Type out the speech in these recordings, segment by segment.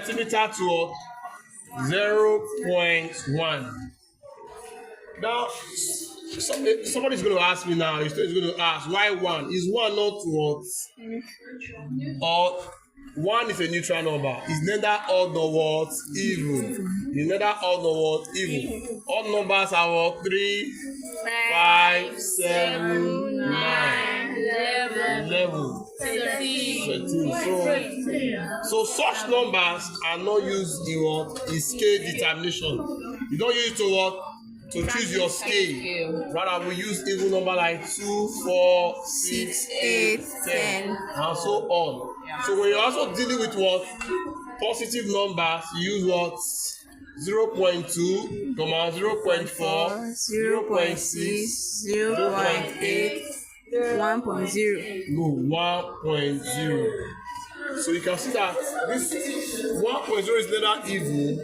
centimeter to 0.1. Now, somebody's going to ask me now. He's going to ask, why 1? Is 1 not what? Or 1 is a neutral number. It's neither odd nor what? Even. It's neither odd nor what? Even. Odd numbers are what? 3, 5, 7, 9, 11, 13. So such numbers are not used in what? In scale determination. You don't use it to what? To choose your scale. Rather, we use even number like 2, 4, 6, 8, 10, and so on. So when you're also dealing with what? Positive numbers, you use what? 0.2, 0.4, 0.6, 0.8, 1.0. No, 1.0. So you can see that this 1.0 is neither even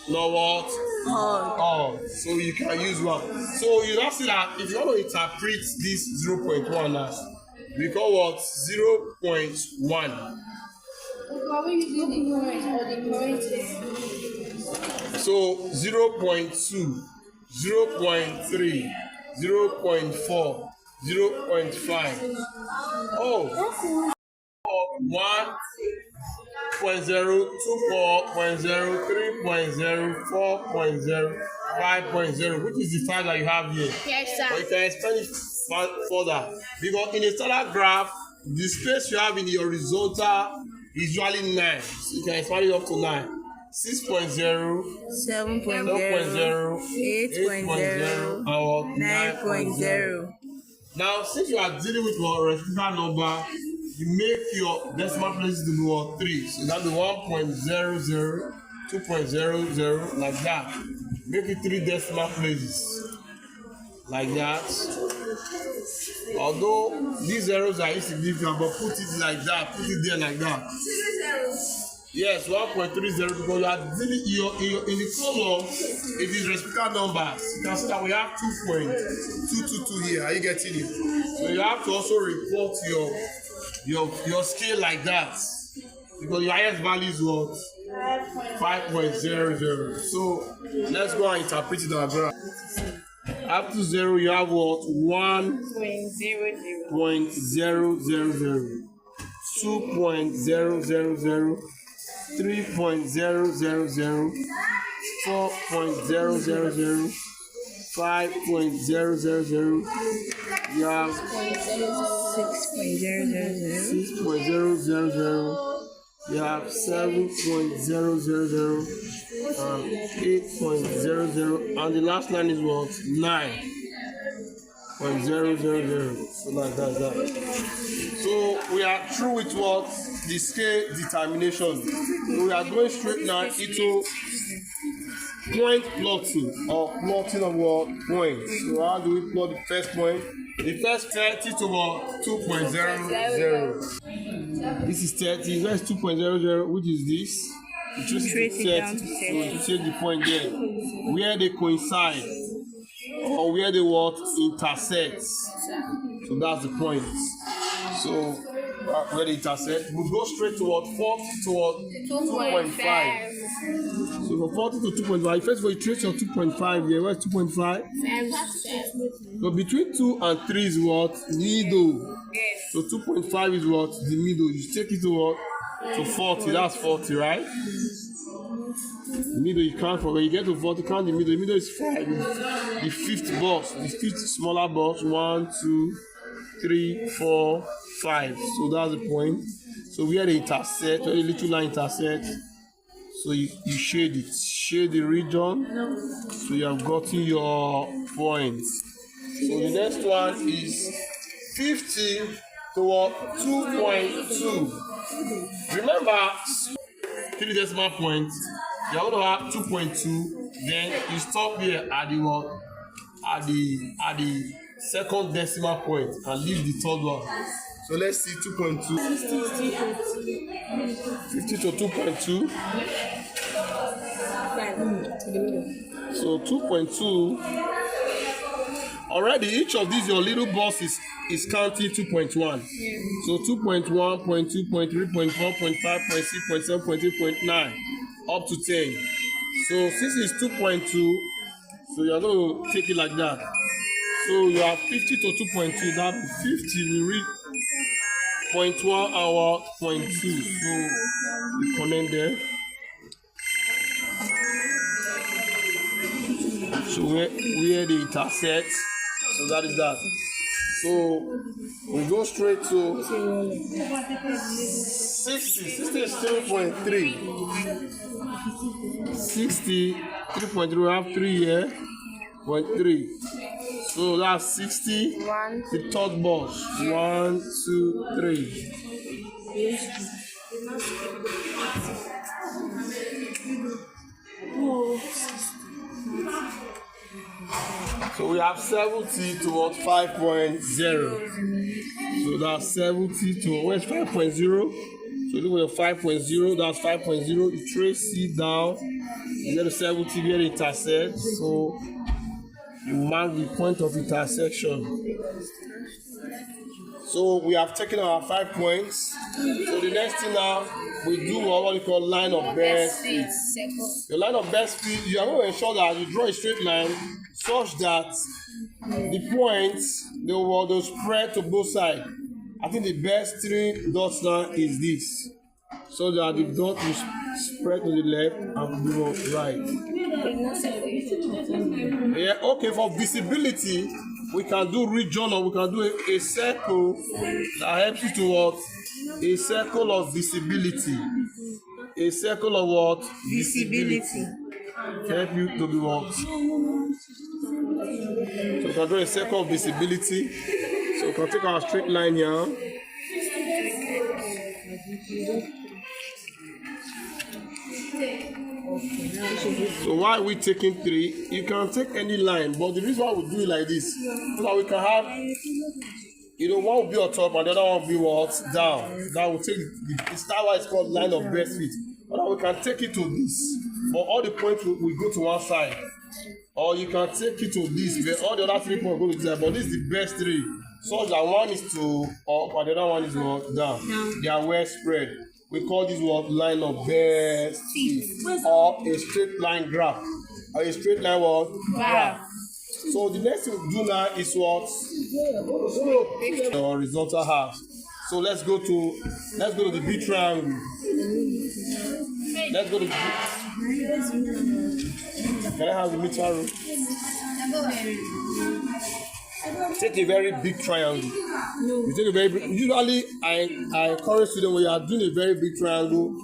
nor what? Odd. So you can use 1. So you now see that if you want to interpret this 0.1 as, we call what? 0.1. Are we using the point or the numerator? So 0.2, 0.3, 0.4, 0.5. Oh, 1.0, 2.0, 3.0, 4.0, 5.0, which is the 5 that you have here. Yes, sir. But you can expand it further. Because in a standard graph, the space you have in the horizontal is usually 9. So you can expand it up to 9. 6.0, 7.0, 8.0, or 9.0. Now, since you are dealing with your reciprocal number, you make your decimal places to be what? 3. So that be 1.00, 2.00, like that. Make it 3 decimal places. Like that. Although these zeros are insignificant, but put it like that, put it there like that. Yes, 1.30 because you are dealing in the column, it is reciprocal numbers. You can see that we have 2.222 here. Are you getting it? So you have to also report your scale like that. Because your highest value is what? 5.00. So let's go and interpret it on our graph. After 0, you have what? 1.000, 2.000, 3.000, 4.000, 5.000, you have 6.000, you have 7.000, 8.00, and the last line is what? 9.000. So like that. So we are through with what? The scale determination. We are going straight now into point plotting or plotting of what? Points. So how do we plot the first point? The first 30 to what? 2.00. This is 30. Where is 2.00? Which is this? You choose 30. So you take the point there. Where they coincide or where they what? Intersect. So that's the point. So where they intersect, we go straight to what? 40 to what? 2.5. So from 40 to 2.5, first of all you trace your 2.5 here. Where's 2.5? So between 2 and 3 is what? Middle. So 2.5 is what? The middle. You take it to what? To 40. That's 40, right? The middle you can't forget. You get to 40, count the middle. The middle is 5. The fifth box, the fifth smaller box. 1, 2, 3, 4, 5. So that's the point. So where they intersect, where the little line intersect. So you shade it. Shade the region. So you have gotten your points. So the next one is 50 to 2.2. Remember, 3 decimal points. You're going to have 2.2. Then you stop here at the what? At the second decimal point and leave the third one. So let's see 2.2. 50 to 2.2. So 2.2 already each of these your little boss is counting 2.1. So 2.1, 0.2, 0.3, 0.4, 0.5, 0.6, 0.7, 0.8, 0.9 up to 10. So since it's 2.2, so you're going to take it like that. So you have 50 to 2.2. That 50 will read 0.1 hour 0.2. So you connect there. So where the intersect. So that is that. So we go straight to 60. 60 is 3.3. 60, 3.3, we have 3 here, 0.3. So that's 60. The third boss. 1, 2, 3. So we have 70 towards 5.0. So that's 70 to where's 5.0? So look at 5.0, that's 5.0. You trace C down, you get to 70, get intersect. So you mark the point of intersection. So we have taken our 5 points. So the next thing now, we do what we call line of best fit. The line of best fit, you are going to ensure that you draw a straight line such that the points they will spread to both sides. I think the best 3 dots now is this, so that the dot will spread to the left and go right. Yeah, okay, for visibility, we can do region or we can do a circle that helps you to what? A circle of visibility. A circle of what? Visibility. Help you to be what? So we can draw a circle of visibility. So we can take our straight line here. So why are we taking 3? You can take any line, but the reason why we do it like this, so that we can have, one will be on top and the other one will be what? Down. That will take the star why it's called line of best fit. But we can take it to this, but all the points will go to one side. Or you can take it to this, where all the other 3 points go to this side, but this is the best 3. So that one is to up and the other one is what? Down. They are well spread. We call this what? Line of best fit, or a straight line graph, or a straight line what? Graph. So the next thing we do now is what? The horizontal half. So let's go to the big triangle. Let's go to the Can I have the meter room? Take a very big triangle. You take a very big, usually I encourage students when you are doing a very big triangle,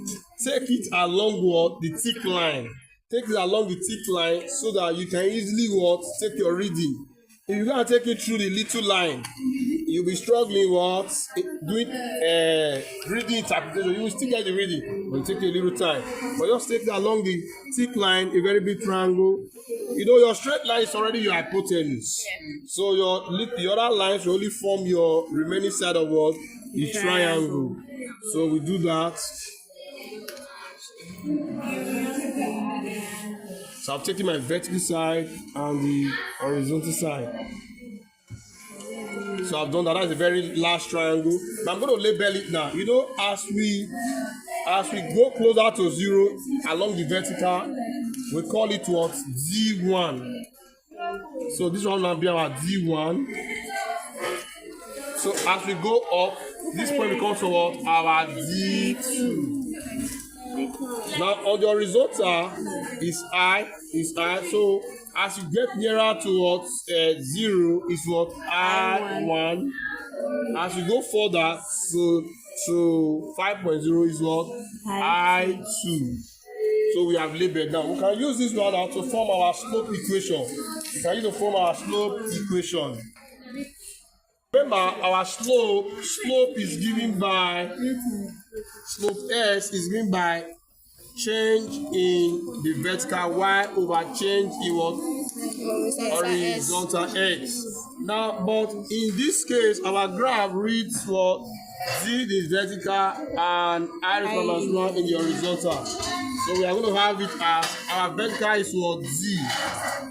take it along what? The thick line. Take it along the thick line so that you can easily what? Take your reading. If you can't take it through the little line, you'll be struggling what? Doing reading interpretation. You will still get the reading, but it will take you a little time. But just take it along the thick line, a very big triangle. Your straight line is already your hypotenuse. So the other lines will only form your remaining side of what? The triangle. So we do that. So I'm taking my vertical side and the horizontal side. So I've done that. That's a very large triangle. But I'm going to label it now. As we go closer to 0 along the vertical, we call it what? D1. So this one will be our D1. So as we go up, this point becomes what? Our D2. Now on the horizontal is I. So as you get nearer towards 0 is what? I1. As you go further to 5.0 is what? I2. So we have labeled now. We can use this one now to form our slope equation. We can use to form our slope equation. Remember, our slope is given by slope S is given by change in the vertical y over change in what? Horizontal x. Now, but in this case, our graph reads what? Z is vertical and I is -1 in the horizontal. So we are going to have it as our vertical is what? Z.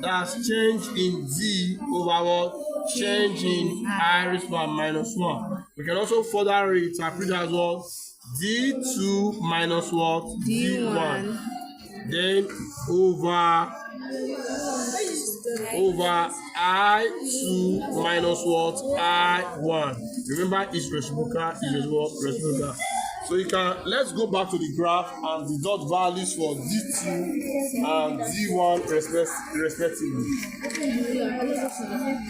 That's change in Z over what? Change in I raised to power minus 1. We can also further reinterpret as what? D2 minus what? D1. Then over I2 minus what? I1. Remember, it's reciprocal, is what? Reciprocal. So you can, let's go back to the graph and deduct values for D2 and D1 respectively.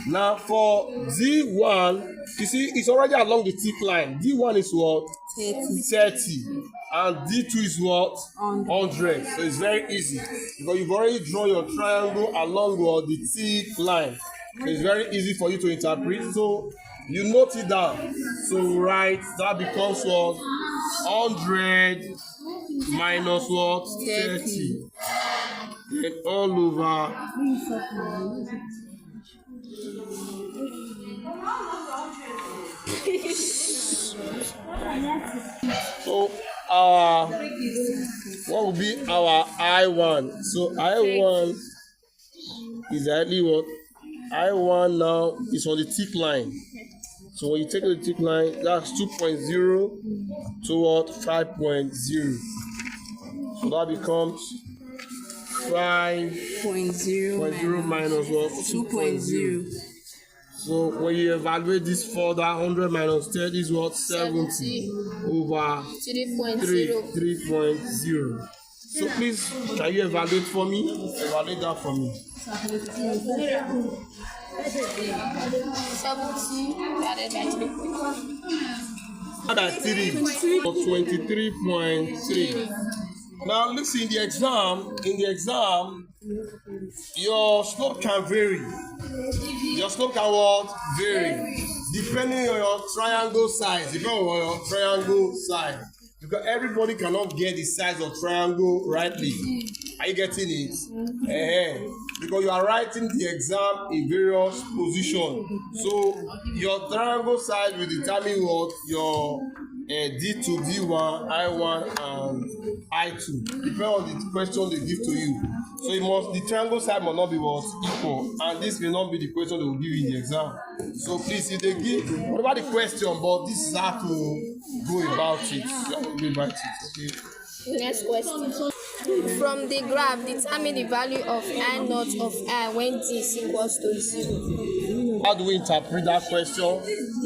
Now for D1, you see it's already along the thick line. D1 is what? 30. And D2 is what? 100. So it's very easy because you've already drawn your triangle along the thick line. So it's very easy for you to interpret. So you note it down. So right, that becomes what? 100 minus what? 30. And all over. So what will be our I1? So I1 is exactly what? I1 now is on the thick line. So when you take the thick line, that's 2.0 to what? 5.0. So that becomes 5.0 minus what? 2.0. So when you evaluate this further, 100 minus 10 is what? 70 over 3.0. So please, can you evaluate for me? Evaluate that for me. 70 divided by 3.3. Add that 23.3. Now listen, in the exam, your slope can vary. Your slope can what? Vary. Depending on your triangle size. Because everybody cannot get the size of triangle rightly. Are you getting it? Because you are writing the exam in various positions. So your triangle size will determine what your D2, D1, I1, and I2. Depending on the question they give to you. So the triangle side must not be what? Equal. And this may not be the question they will give you in the exam. So please, if they give, whatever the question, but this is how to go about it. Okay. Next question. From the graph, determine the value of I naught of I when D is equals to 0. How do we interpret that question?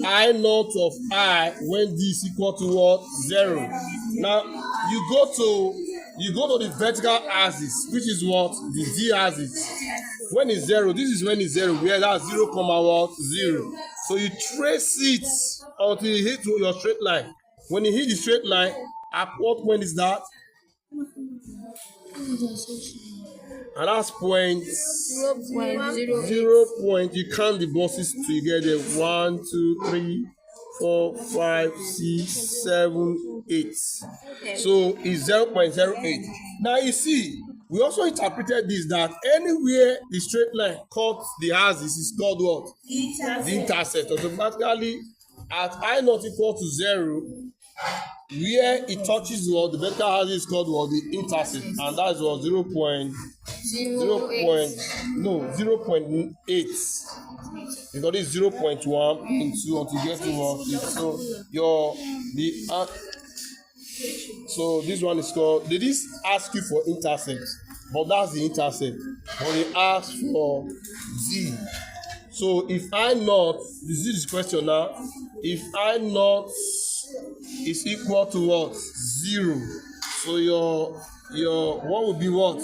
I naught of I when D is equal to what? 0. Now you go to the vertical axis, which is what? The D axis. When it's 0, this is when it's 0, where that's 0, what? 0. So you trace it until you hit your straight line. When you hit the straight line, at what point is that? And that's point 0 point. You count the bosses to you get there. 1, 2, 3, 4, 5, 6, 7, 8. So it's 0.08. Now you see, we also interpreted this that anywhere the straight line cuts the axis is called what? The intercept. Automatically, at I not equal to 0, where it touches what the vertical axis is called what? The intercept, and that is what 0.8. Because it's 0.1 into until you get to what? So this one is called. They just ask you for intercept, but that's the intercept. But they ask for Z. So if I naught, this is the question now. If I naught is equal to what? 0. So your what would be what? No,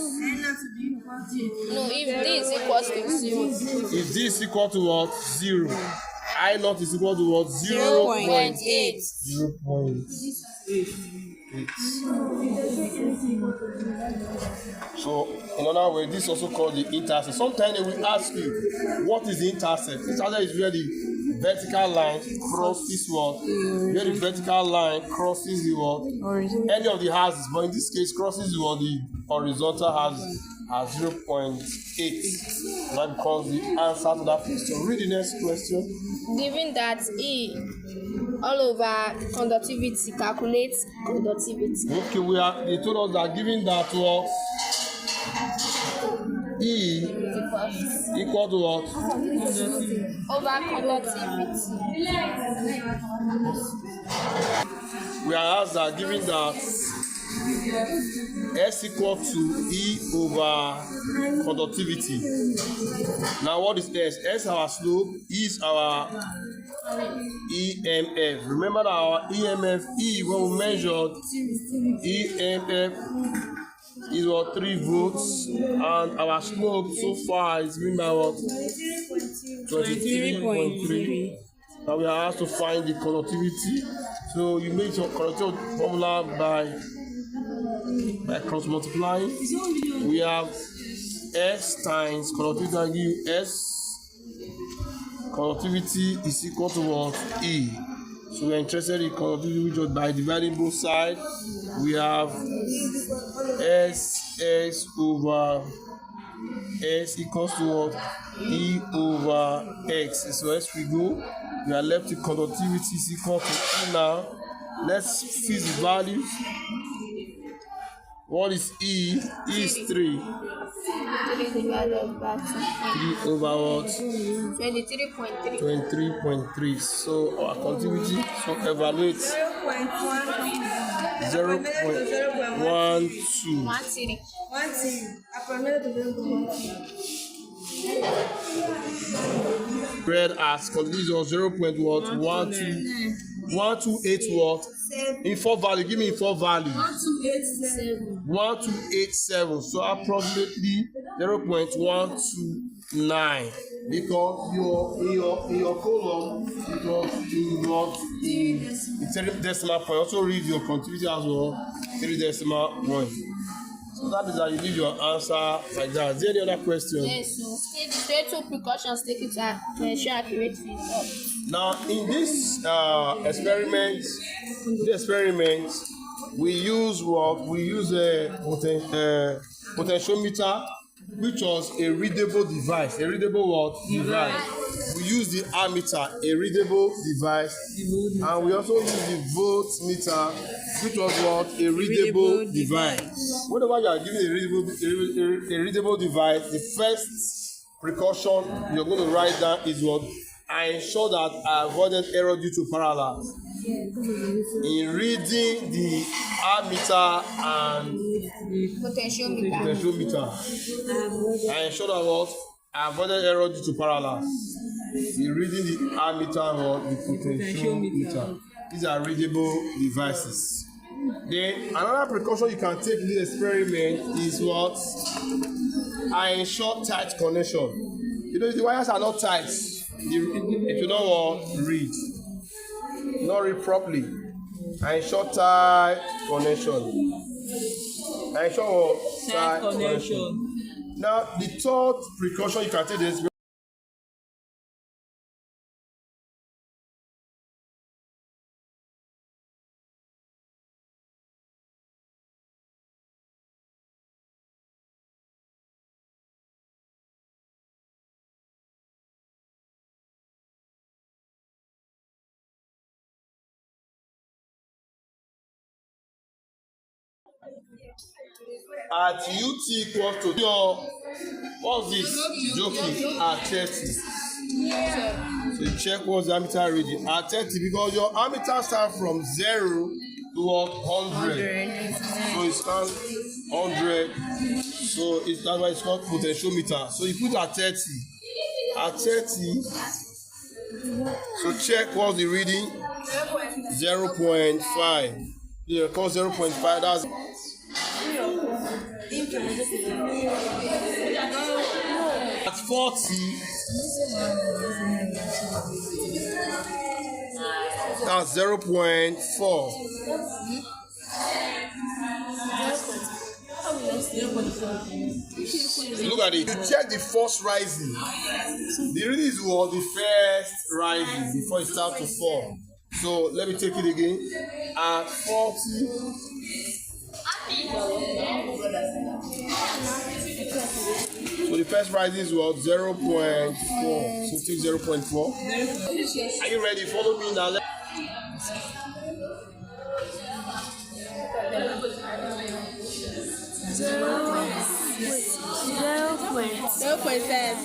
if D is equals to 0. If D is equal to what? 0. I naught is equal to what? 0.8. 0.8. So in other words, this is also called the intercept. Sometimes they will ask you, what is the intercept? Intercept is where the vertical line crosses what? Where the vertical line crosses the what? Any of the houses, but in this case crosses what? The horizontal houses. at 0.8. That becomes the answer to that question. Read the next question. Given that E all over conductivity, calculate conductivity. Okay, they told us that given that what E equal to what? Over conductivity. We are asked that given that S equal to E over conductivity. Now what is S? S our slope, E is our EMF. Remember that our EMF E when we measured EMF is what 3 volts and our slope so far is given by what 23.3. Now we are asked to find the conductivity. So you make your conductivity formula by cross multiplying. We have S times conductivity. I give you S. Conductivity is equal to what? E. So we are interested in conductivity, which was by dividing both sides. We have S over S equals to what? E over X. So as we go, we are left with conductivity is equal to E now. Let's fix the values. What is E? E is 3. 3 divided by 3 over what? 23.3. 23.3. So our conductivity, so evaluate 0.12. 1. Spread as conductivity of 0.128 watt. In 4 value, give me in 4 value. 1287. So approximately 0.129. Because in your column, because you got in 3 decimal point. Also read your conductivity as well, 3 decimal point. So that is how you leave your answer like that. Is there any other question? Yes, so state 2 precautions taken to ensure accurate results. Now, in this experiment, we use what? We use a potentiometer, which was a readable device. A readable what? Device. We use the ammeter, a readable device, and we also use the voltmeter, which was what? A readable device. Whenever you are given a readable device, the first precaution you're going to write down is what? I ensure that I avoided error due to parallax. In reading the ammeter and potentiometer, I ensure that what? I avoided error due to parallax. In reading the ammeter or the potentiometer, these are readable devices. Then another precaution you can take in this experiment is what? I ensure tight connection. You know, if the wires are not tight, it will not read. Not read properly. I ensure tight connection. I ensure tight connection. Now, the third precaution you can take is at UT equals to your, what's this? Joking at 30. So you check what's the ammeter reading at 30 because your ammeter starts from 0 to 100. So it starts 100. So that's why it's called potentiometer. So you put at 30. At 30. So check what's the reading? 0.5. You call 0.5. That's at 40, that's 0.4. Look at it. You check the first rising. The reading is what? The first rising before it starts to fall. So let me take it again. At 40. So the first rising is what? 0.4. So take 0.4. Are you ready? Follow me now. Zero point 0.5.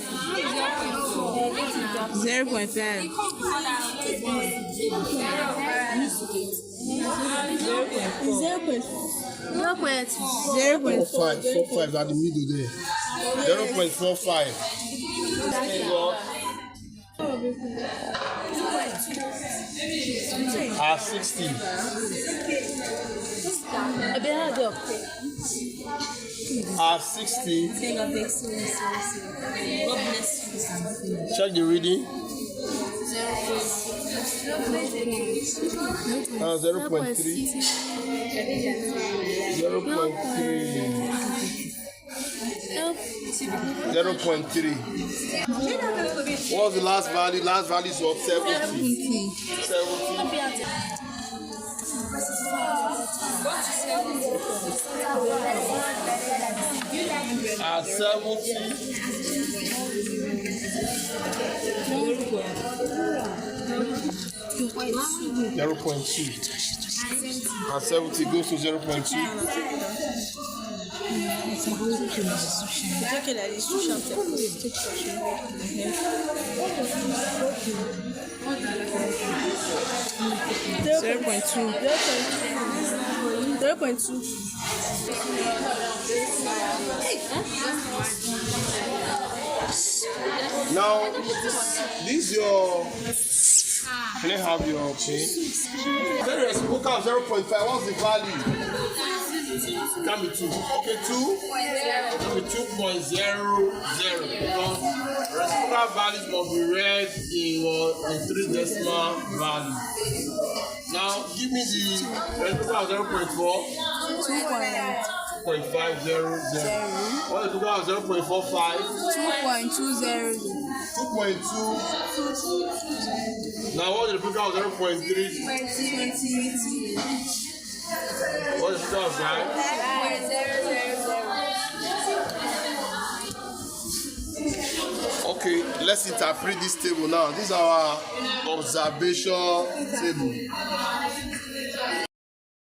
0.45 at the middle there. 0.45. At 60. At 60. Check the reading. 0.3. 0.3. What was the last value? Last value is what? 70. 70. At 70. Zero point two. At 70 goes to 0.2. 0.2. Now, this your. Can I have your pay? Then reciprocal of 0.5. What's the value? It can be 2. Okay, 2. It can be 2.00. Because reciprocal values must be read in 3 decimal values. Now, give me the reciprocal of 0.4. 2.500. What is the reciprocal of 0.45? 2.20. 2.2. Now what is the reciprocal of 0.3? What is the reciprocal of 5? 0.00. Okay, let's interpret this table now. This is our observation table.